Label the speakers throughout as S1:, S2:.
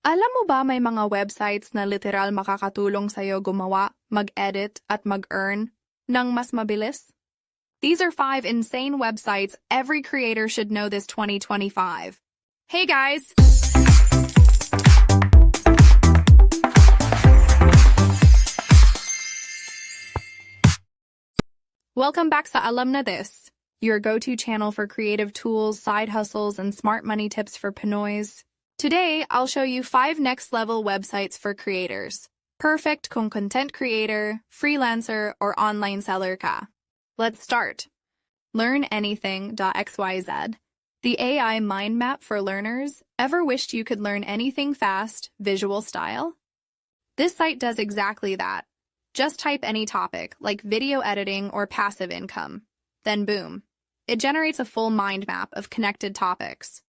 S1: Alam mo ba may mga websites na literal makakatulong sa'yo gumawa, mag-edit, at mag-earn ng mas mabilis? These are 5 insane websites every creator should know this 2025. Hey guys! Welcome back sa Alam Na This, your go-to channel for creative tools, side hustles, and smart money tips for Pinoys. Today, I'll show you 5 next-level websites for creators. Perfect kung content creator, freelancer, or online seller ka. Let's start. LearnAnything.xyz, the AI mind map for learners. Ever wished you could learn anything fast, visual style? This site does exactly that. Just type any topic, like video editing or passive income. Then boom, it generates a full mind map of connected topics.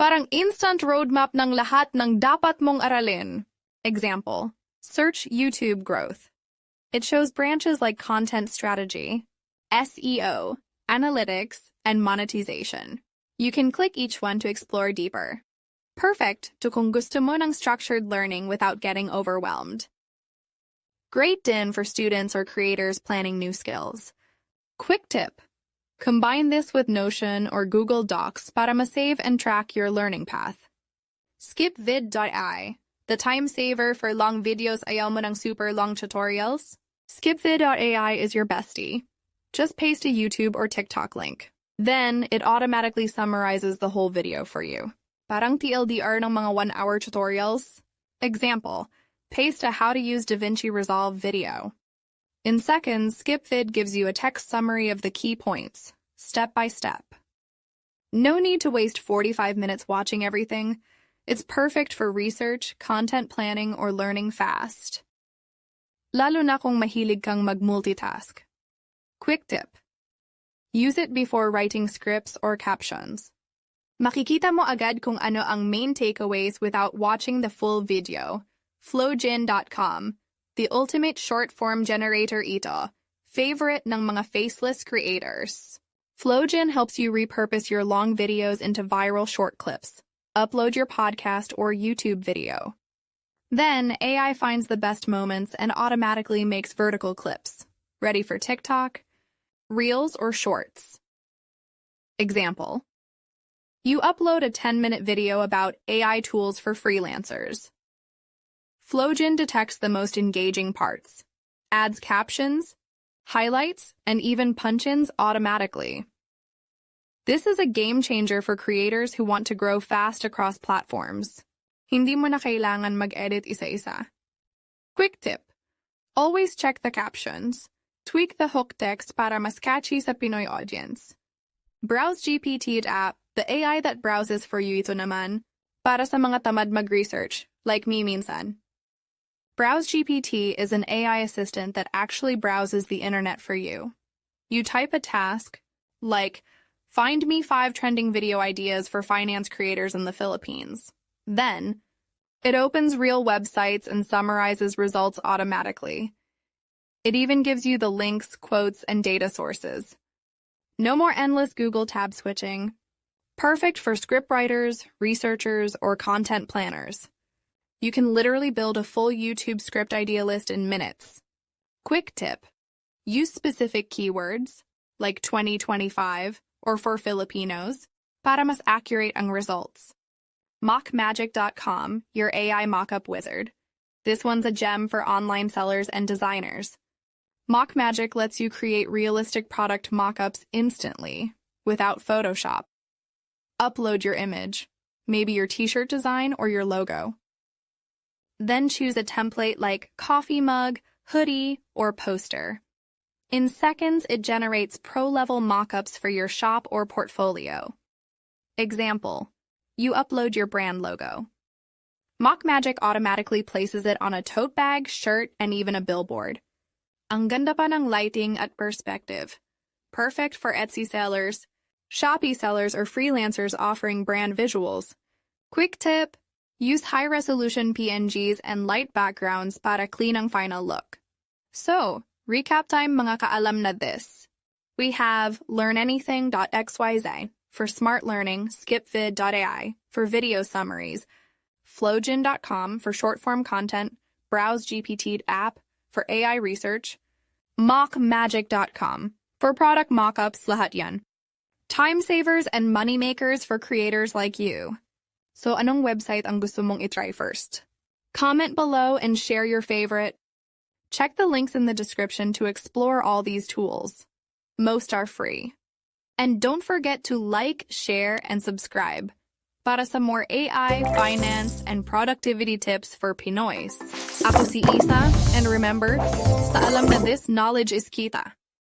S1: Parang instant roadmap ng lahat ng dapat mong aralin. Example, search YouTube growth. It shows branches like content strategy, SEO, analytics, and monetization. You can click each one to explore deeper. Perfect to kung gusto mo ng structured learning without getting overwhelmed. Great din for students or creators planning new skills. Quick tip. Combine this with Notion or Google Docs para ma-save and track your learning path. SkipVid.ai, the time saver for long videos ayaw mo ng super long tutorials. SkipVid.ai is your bestie. Just paste a YouTube or TikTok link. Then, it automatically summarizes the whole video for you. Parang TLDR ng mga 1-hour tutorials. Example, paste a how to use DaVinci Resolve video. In seconds, SkipVid gives you a text summary of the key points, step by step. No need to waste 45 minutes watching everything. It's perfect for research, content planning, or learning fast. Lalo na kung mahilig kang mag-multitask. Quick tip. Use it before writing scripts or captions. Makikita mo agad kung ano ang main takeaways without watching the full video. Flowjin.com, the ultimate short-form generator ito, favorite ng mga faceless creators. Flowjin helps you repurpose your long videos into viral short clips. Upload your podcast or YouTube video. Then, AI finds the best moments and automatically makes vertical clips, ready for TikTok, Reels, or Shorts. Example. You upload a 10-minute video about AI tools for freelancers. Flowjin detects the most engaging parts, adds captions, highlights, and even punch-ins automatically. This is a game changer for creators who want to grow fast across platforms. Hindi mo na kailangan mag-edit isa-isa. Quick tip. Always check the captions. Tweak the hook text para mas catchy sa Pinoy audience. BrowseGPT.app, the AI that browses for you ito naman, para sa mga tamad mag-research, like me minsan. BrowseGPT is an AI assistant that actually browses the internet for you. You type a task, like, find me 5 trending video ideas for finance creators in the Philippines. Then, it opens real websites and summarizes results automatically. It even gives you the links, quotes, and data sources. No more endless Google tab switching. Perfect for scriptwriters, researchers, or content planners. You can literally build a full YouTube script idea list in minutes. Quick tip. Use specific keywords, like 2025 or for Filipinos, para mas accurate ang results. Mockmagic.com, your AI mockup wizard. This one's a gem for online sellers and designers. Mockmagic lets you create realistic product mockups instantly, without Photoshop. Upload your image, maybe your t-shirt design or your logo. Then choose a template like coffee mug, hoodie, or poster. In seconds, it generates pro-level mockups for your shop or portfolio. Example, you upload your brand logo. Mockmagic automatically places it on a tote bag, shirt, and even a billboard. Ang ganda pa ng lighting at perspective. Perfect for Etsy sellers, Shopee sellers, or freelancers offering brand visuals. Quick tip. Use high-resolution PNGs and light backgrounds para clean ang final look. So, recap time mga kaalam na this. We have LearnAnything.xyz for smart learning, SkipVid.ai for video summaries, flowgen.com for short-form content, BrowseGPT.app for AI research, mockmagic.com for product mockups, lahat yan. Time savers and money makers for creators like you. So anong website ang gusto mong itry first? Comment below and share your favorite. Check the links in the description to explore all these tools. Most are free. And don't forget to like, share, and subscribe para sa more AI, finance, and productivity tips for Pinoys. Ako si Isa, and remember, sa alam na this knowledge is kita.